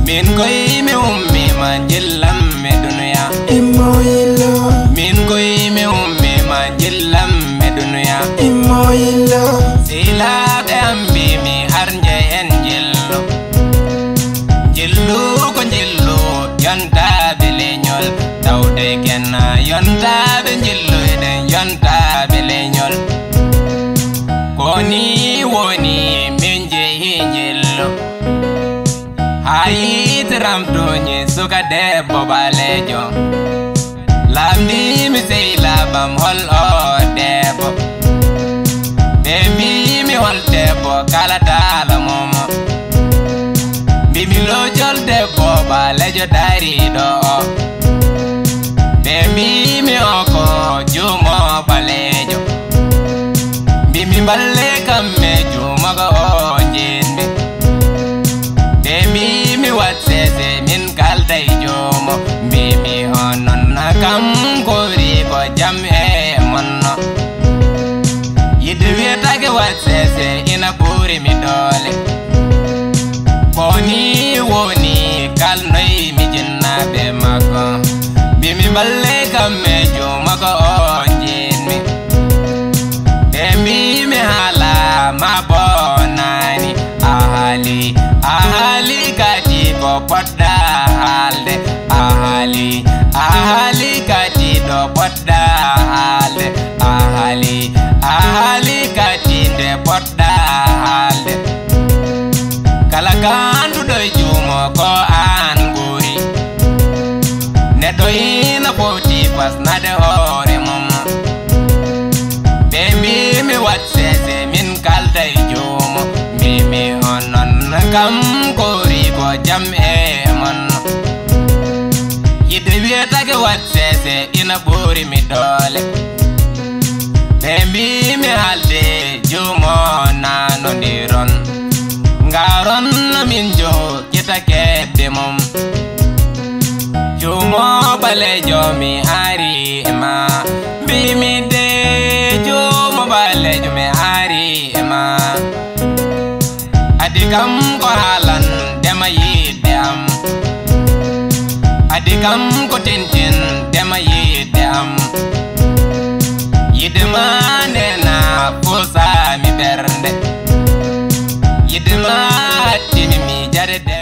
min koy mi ummi ma jillam me dunya imoyilo min koy mi ummi ma jillam me dunya imoyilo sila be ambi mi harnje en jillu jillu ko jillu yonta be leñol tawde kenna yonta be jillu eden yonta be leñol koni woni min jehi jillu hayit ramtoñi suka debbo balejo lamdi mi sey labam hol o debbo be mi hol debbo kala dala momo bimi lojol debbo balejo dari do be mi oko jumo balejo bimi balle kamme jumo go jinmi mi watsese min kalday jomo mi honon nakam kori ko jam e monno yidde wiyetake watsese ina ɓuri mi dole boni woni kalnoy mi jinnaɓe makko bimi balle kamme jomako o jinmi e mi haala ma bonani ahali kati ko podda halde ahali kati do podda halde ahali kati de podda halde kala kandu do jumo ko an guri ne do ina poti pas nade hore mum be mi watsese min kalda jumo mi honon kam kori ko jam e monno yidde wiyetake watsese ina ɓuri mi dole ɓe mi halde jumo nanodiron ngaron min jo kitakebbe mum jumo balejo mi ari ma bimi de jumo balejo mi ari ma adigam ko halan dema yidde am adigam ko tintin dema yidde am yidde ma nena fusa mi bernde yidde ma hattimi mi jarede